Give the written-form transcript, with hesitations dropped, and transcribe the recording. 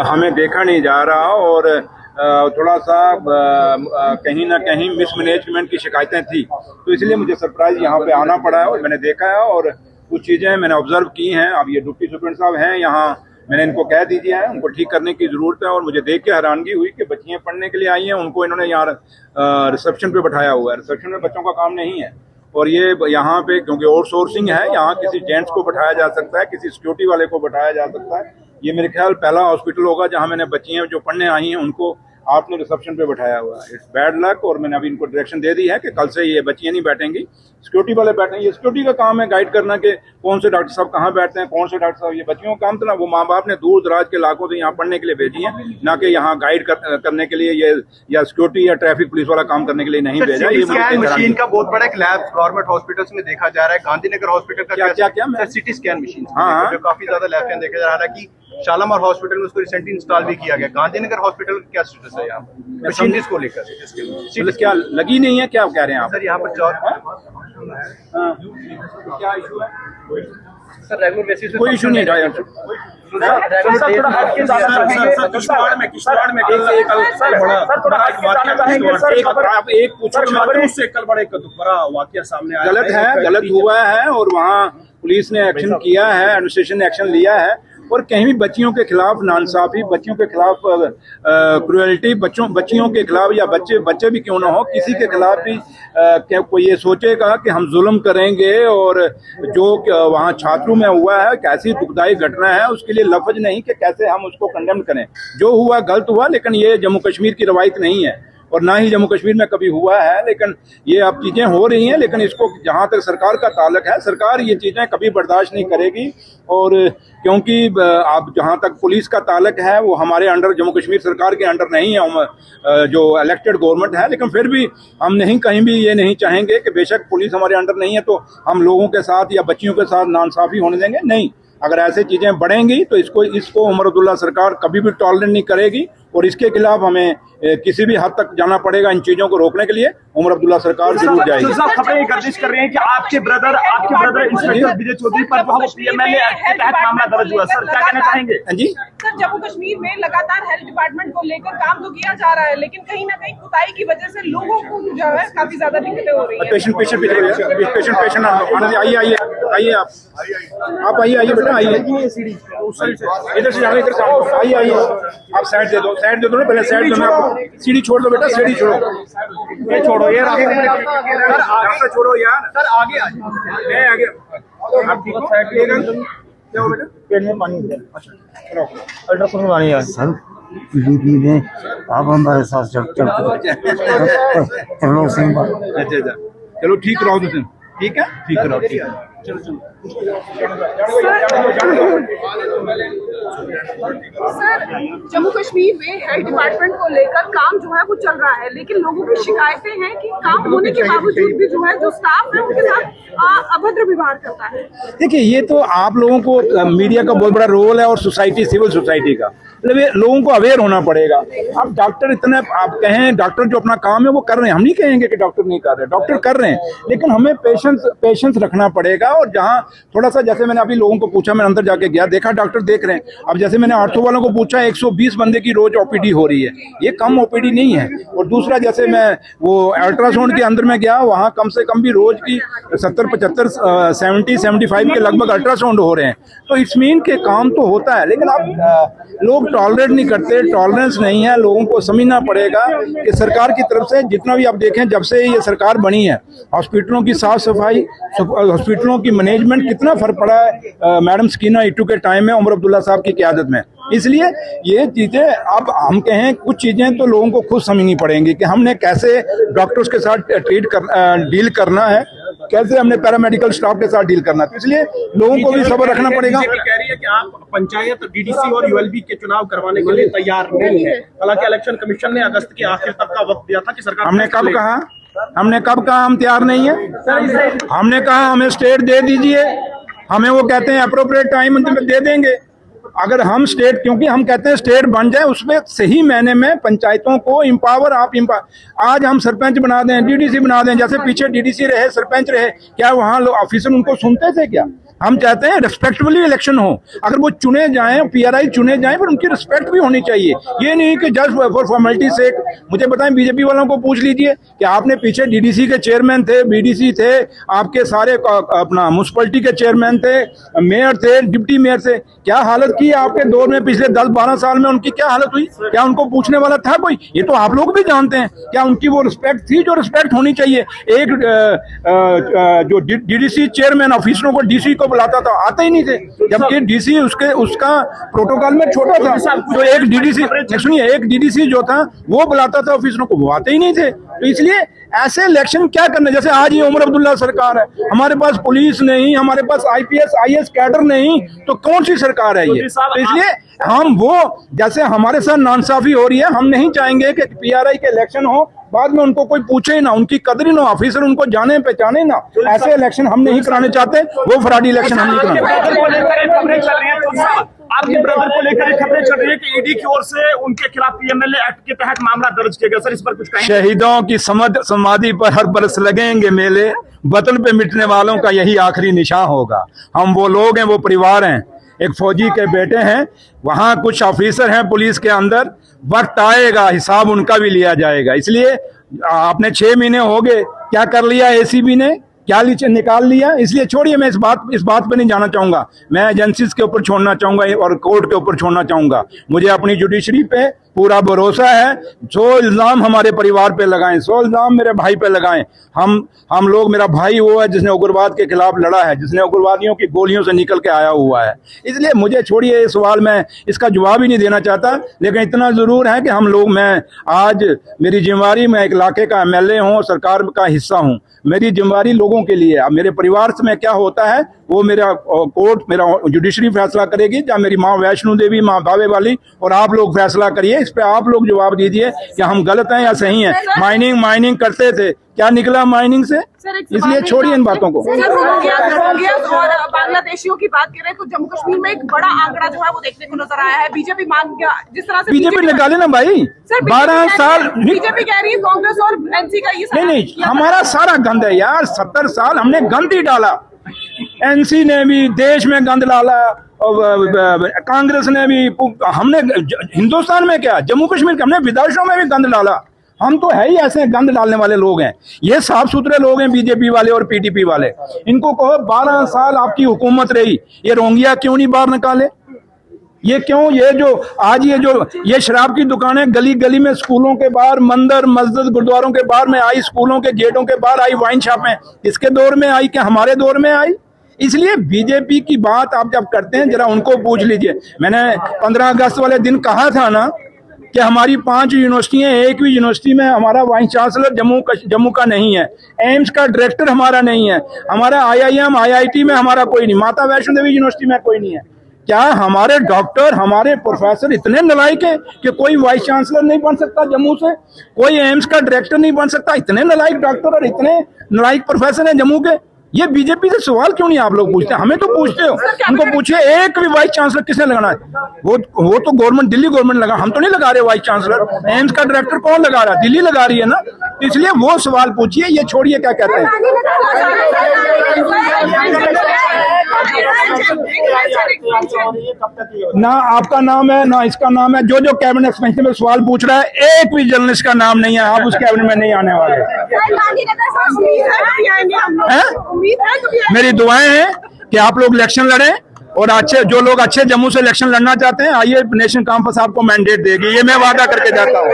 हमें देखा नहीं जा रहा और थोड़ा सा कहीं ना कहीं मिसमैनेजमेंट की शिकायतें थी, तो इसलिए मुझे सरप्राइज यहाँ पे आना पड़ा है और मैंने देखा है और कुछ चीज़ें मैंने ऑब्जर्व की हैं। अब ये डिप्टी सुप्रिंटेंडेंट साहब हैं यहाँ, मैंने इनको कह दीजिए है, उनको ठीक करने की ज़रूरत है। और मुझे देख के हैरानगी हुई कि बच्चियाँ पढ़ने के लिए आई हैं, उनको इन्होंने यहाँ रिसेप्शन पे बैठाया हुआ है। रिसेप्शन में बच्चों का काम नहीं है और ये यहाँ पे क्योंकि आउटसोर्सिंग है, यहाँ किसी जेंट्स को बैठाया जा सकता है, किसी सिक्योरिटी वाले को बैठाया जा सकता है। ये मेरे ख्याल पहला हॉस्पिटल होगा जहाँ मैंने बच्चियाँ जो पढ़ने आई हैं उनको आपने रिसेप्शन पे बैठाया हुआ है। It's bad luck. और मैंने अभी इनको डायरेक्शन दे दी है कि कल से ये बच्चियाँ नहीं बैठेंगी, सिक्योरिटी वाले बैठेंगे। ये सिक्योरिटी का काम है गाइड करना कि कौन से डॉक्टर साहब कहाँ बैठते हैं, कौन से डॉक्टर साहब। ये बच्चियों का काम था ना, वो माँ बाप ने दूर दराज के इलाकों से यहाँ पढ़ने के लिए भेजी है, ना कि यहाँ गाइड करने के लिए ये या सिक्योरिटी या ट्रैफिक पुलिस वाला काम करने के लिए नहीं भेजा। ये मशीन का बहुत बड़ा एक लैब गवर्नमेंट हॉस्पिटल्स में देखा जा रहा है। गांधीनगर हॉस्पिटल का क्या सिटी स्कैन मशीन जो काफी ज्यादा लैब में देखा जा रहा है कि शालामार हॉस्पिटल में उसको रिसेंटली इंस्टॉल भी किया गया। गांधीनगर हॉस्पिटल का क्या स्टेटस है यहाँ मशीन को लेकर? क्या लगी नहीं है, क्या कह रहे हैं आप? सर यहाँ पर क्या इशू है? सर रेगुलर बेसिस कोई इशू नहीं है। गलत है, गलत हुआ है और वहाँ पुलिस ने एक्शन किया है, एडमिनिस्ट्रेशन ने एक्शन लिया है। और कहीं भी बच्चियों के खिलाफ नाइंसाफी, बच्चियों के खिलाफ क्रूएल्टी, बच्चियों के खिलाफ या बच्चे भी क्यों ना हो, किसी के खिलाफ भी क्या कोई ये सोचेगा कि हम जुल्म करेंगे और जो वहाँ छात्रों में हुआ है कैसी दुखदायी घटना है, उसके लिए लफ्ज नहीं कि कैसे हम उसको कंडेम करें। जो हुआ गलत हुआ, लेकिन ये जम्मू कश्मीर की रवायत नहीं है और ना ही जम्मू कश्मीर में कभी हुआ है। लेकिन ये अब चीज़ें हो रही हैं, लेकिन इसको जहाँ तक सरकार का ताल्लुक है, सरकार ये चीज़ें कभी बर्दाश्त नहीं करेगी। और क्योंकि अब जहाँ तक पुलिस का ताल्लुक है वो हमारे अंडर, जम्मू कश्मीर सरकार के अंडर नहीं है, हम जो इलेक्टेड गवर्नमेंट है, लेकिन फिर भी हम नहीं कहीं भी ये नहीं चाहेंगे कि बेशक पुलिस हमारे अंडर नहीं है तो हम लोगों के साथ या बच्चियों के साथ नाइंसाफी होने देंगे। नहीं, अगर ऐसे चीज़ें बढ़ेंगी तो इसको उमर अब्दुल्ला सरकार कभी भी टॉलरेट नहीं करेगी और इसके खिलाफ हमें किसी भी हद तक जाना पड़ेगा इन चीजों को रोकने के लिए। उमर अब्दुल्ला सरकार जरूर जाएगी। खबरें गर्दिश कर रहे हैं कि आपके ब्रदर इंस्पेक्टर विजय चौधरी पर पीएमएलए के तहत मामला दर्ज हुआ। सर क्या कहना चाहेंगे? जी सर, जम्मू कश्मीर में लगातार हेल्थ डिपार्टमेंट को लेकर काम तो किया जा रहा है, लेकिन कहीं ना कहीं कुताही की वजह से लोगों को जो है काफी ज्यादा दिक्कतें हो रही है। पेशेंट आइए आप आइए बेटा, आइए इधर से जाने, आइए आप साइड दे दो ना, पहले साइड दो ना, सीढ़ी छोड़ दो बेटा, सीढ़ी छोड़ो, ये छोड़ो यार, आगे छोड़ो यार, सर आगे आगे आप ठीक हो? क्या हो बेटा? पेट में पानी है। अच्छा अल्ट्रासाउंड पानी है सर, पीडीपी में आप हमारे साथ चल चलो ठीक रहो, ठीक है, ठीक रहो, ठीक है, चलो सर, जम्मू कश्मीर में हेल्थ डिपार्टमेंट को लेकर काम जो है वो चल रहा है, लेकिन लोगों की शिकायतें हैं कि काम होने के बावजूद भी जो है जो स्टाफ है उनके साथ अभद्र व्यवहार करता है। देखिए, ये तो आप लोगों को मीडिया का बहुत बड़ा रोल है और सोसाइटी, सिविल सोसाइटी का, मतलब लोगों को अवेयर होना पड़ेगा। अब डॉक्टर इतने, आप कहें डॉक्टर जो अपना काम है वो कर रहे हैं, हम नहीं कहेंगे कि डॉक्टर नहीं कर रहे, डॉक्टर कर रहे हैं, लेकिन हमें पेशेंस रखना पड़ेगा। और जहाँ थोड़ा सा, जैसे मैंने अभी लोगों को पूछा, मैंने अंदर जाके गया, देखा डॉक्टर देख रहे हैं। अब जैसे मैंने आर्थो वालों को पूछा, 120 बंदे की रोज ओपीडी हो रही है, ये कम ओपीडी नहीं है। और दूसरा, जैसे मैं वो अल्ट्रासाउंड के अंदर में गया, वहाँ कम से कम भी रोज की 70-75 70-75 के लगभग अल्ट्रासाउंड हो रहे हैं। तो इट्स मीन के काम तो होता है, लेकिन अब लोग टॉलरेट नहीं करते, टॉलरेंस नहीं है। लोगों को समझना पड़ेगा कि सरकार की तरफ से जितना भी आप देखें, जब से ये सरकार बनी है, हॉस्पिटलों की साफ सफाई, हॉस्पिटलों की मैनेजमेंट, कितना फर्क पड़ा है मैडम सकीना इट्टू के टाइम में, उमर अब्दुल्ला साहब की क़यादत में। इसलिए ये चीज़ें, अब हम कहें कुछ चीज़ें तो लोगों को खुद समझनी पड़ेंगी कि हमने कैसे डॉक्टर्स के साथ डील करना है, कैसे हमने पैरामेडिकल स्टाफ के साथ डील करना है। तो इसलिए लोगों को भी सब्र रखना पड़ेगा। कह रही है कि आप पंचायत, डीडीसी और यूएलबी के चुनाव करवाने के लिए तैयार नहीं है। हालांकि इलेक्शन कमीशन ने अगस्त के आखिर तक का वक्त दिया था कि सरकार, हमने कब कहा हम तैयार नहीं है? हमने कहा हमें स्टेट दे दीजिए, हमें वो कहते हैं अप्रोप्रिएट टाइम में दे देंगे। अगर हम स्टेट, क्योंकि हम कहते हैं स्टेट बन जाए, उसमें सही मैंने में पंचायतों को एम्पावर, आज हम सरपंच बना दें, डीडीसी बना दें, जैसे पीछे डीडीसी रहे, सरपंच रहे, क्या वहाँ ऑफिसर उनको सुनते थे क्या? हम चाहते हैं रिस्पेक्टफुली इलेक्शन हो। अगर वो चुने जाएं, पीआरआई चुने जाएं, पर उनकी रिस्पेक्ट भी होनी चाहिए। ये नहीं कि जस्ट फॉर फॉर्मेलिटी से। मुझे बताएं, बीजेपी वालों को पूछ लीजिए कि आपने पीछे डीडीसी के चेयरमैन थे, बीडीसी थे, आपके सारे अपना म्युनिसिपैलिटी के चेयरमैन थे, मेयर थे, डिप्टी मेयर थे, क्या हालत की आपके दौर में पिछले 10-12 साल में? उनकी क्या हालत हुई? क्या उनको पूछने वाला था कोई? ये तो आप लोग भी जानते हैं। क्या उनकी वो रिस्पेक्ट थी जो रिस्पेक्ट होनी चाहिए? एक जो डीडीसी चेयरमैन ऑफिसरों को डीसी को बुलाता था, आते ही नहीं थे, जबकि डीसी उसका प्रोटोकॉल में छोटा था। तो एक डीडीसी, सुनिए, एक डीडीसी जो था वो बुलाता था ऑफिसरों को, वो आते ही नहीं थे। तो इसलिए ऐसे इलेक्शन क्या करना? जैसे आज ये उमर अब्दुल्ला सरकार है, हमारे पास पुलिस नहीं, हमारे पास आईपीएस आईएएस कैडर नहीं, तो कौन सी सरकार है ये? तो इसलिए हम वो जैसे हमारे साथ नाइंसाफी हो रही है, हम नहीं चाहेंगे कि पीआरआई के इलेक्शन हो, बाद में उनको कोई पूछे ही ना, उनकी कदर ही ना, ऑफिसर उनको जाने पहचाने ना। ऐसे इलेक्शन हम नहीं कराने चाहते, वो फ्रॉडी इलेक्शन हम नहीं कराना। आपके ब्रदर को लेकर खबरें चल रही है कि ईडी की ओर से उनके खिलाफ पीएमएलए एक्ट के तहत मामला दर्ज किया गया। सर, इस पर कुछ कहें? शहीदों की समाधि पर हर बरस लगेंगे मेले, वतन पे मिटने वालों का यही आखिरी निशान होगा। हम वो लोग हैं, वो परिवार हैं, एक फौजी के बेटे हैं, वहां कुछ ऑफिसर हैं पुलिस के अंदर, वक्त आएगा हिसाब उनका भी लिया जाएगा। इसलिए आपने 6 महीने हो गए, क्या कर लिया एसीबी ने? क्या निकाल लिया? इसलिए छोड़िए, मैं इस बात पे नहीं जाना चाहूंगा। मैं एजेंसीज के ऊपर छोड़ना चाहूंगा और कोर्ट के ऊपर छोड़ना चाहूंगा। मुझे अपनी जुडिशरी पे पूरा भरोसा है। 100 इल्जाम हमारे परिवार पे लगाएं, 100 इल्जाम मेरे भाई पे लगाएं। हम लोग, मेरा भाई वो है जिसने उग्रवाद के खिलाफ लड़ा है, जिसने उग्रवादियों की गोलियों से निकल के आया हुआ है। इसलिए मुझे छोड़िए, इस सवाल में इसका जवाब ही नहीं देना चाहता। लेकिन इतना जरूर है कि हम लोग, मैं आज मेरी जिम्मेवारी, मैं एक इलाके का एमएलए हूँ, सरकार का हिस्सा हूँ, मेरी जिम्मेवारी लोगों के लिए। अब मेरे परिवार से में क्या होता है वो मेरा कोर्ट, मेरा जुडिशरी फैसला करेगी, या मेरी माँ वैष्णो देवी, माँ भावे वाली, और आप लोग फैसला करिए। इस पे आप लोग जवाब दीजिए कि हम गलत हैं या सही हैं। माइनिंग करते थे, क्या निकला माइनिंग से? इसलिए छोड़िए इन बातों को। और बांग्लादेशियों की बात करें तो जम्मू कश्मीर में एक बड़ा आंकड़ा जो है वो देखने को नजर आया है। बीजेपी मांग गया, जिस तरह से बीजेपी निकाले ना भाई, 12 साल बीजेपी कह रही है कांग्रेस और एनसी का ये नहीं, हमारा सारा गंद है यार। 70 साल हमने गंद ही डाला। एनसी ने भी देश में गंद डाला, और कांग्रेस ने भी, हमने हिंदुस्तान में क्या, जम्मू कश्मीर के, हमने विदेशों में भी गंद डाला। हम तो है ही ऐसे गंद डालने वाले लोग हैं। ये साफ सुथरे लोग हैं बीजेपी वाले और पीटीपी वाले। इनको कहो 12 साल आपकी हुकूमत रही, ये रोंगिया क्यों नहीं बाहर निकाले? ये क्यों, ये शराब की दुकानें गली गली में, स्कूलों के बाहर, मंदिर मस्जिद गुरुद्वारों के बाहर में आई, स्कूलों के गेटों के बाहर आई वाइन शॉपें, इसके दौर में आई क्या हमारे दौर में आई? इसलिए बीजेपी की बात आप जब करते हैं, जरा उनको पूछ लीजिए। मैंने 15 अगस्त वाले दिन कहा था ना कि हमारी 5 यूनिवर्सिटियां, एक भी यूनिवर्सिटी में हमारा वाइस चांसलर जम्मू का नहीं है, एम्स का डायरेक्टर हमारा नहीं है, हमारा IIM IIT में हमारा कोई नहीं, माता वैष्णो देवी यूनिवर्सिटी में कोई नहीं है। क्या हमारे डॉक्टर, हमारे प्रोफेसर इतने नालायक हैं कि कोई वाइस चांसलर नहीं बन सकता जम्मू से, कोई एम्स का डायरेक्टर नहीं बन सकता? इतने नालायक डॉक्टर और इतने नालायक प्रोफेसर हैं जम्मू के। ये बीजेपी से सवाल क्यों नहीं आप लोग पूछते? हमें तो पूछते हो। उनको पूछिए एक भी वाइस चांसलर किसने लगाना है? वो तो गवर्नमेंट, दिल्ली गवर्नमेंट लगा, हम तो नहीं लगा रहे वाइस चांसलर। एम्स का डायरेक्टर कौन लगा रहा है? दिल्ली लगा रही है ना। इसलिए वो सवाल पूछिए, ये छोड़िए क्या कहते हैं। ना आपका नाम है ना इसका नाम है। जो कैबिनेट एक्सपेंशन में सवाल पूछ रहा है, एक भी जर्नलिस्ट का नाम नहीं है। आप उस कैबिनेट में नहीं आने वाले। मेरी दुआएं हैं कि आप लोग इलेक्शन लड़ें, और अच्छे जो लोग अच्छे जम्मू से इलेक्शन लड़ना चाहते हैं, आइए, नेशनल कॉन्फ्रेंस आपको मैंडेट देगी, ये मैं वादा करके जाता हूँ।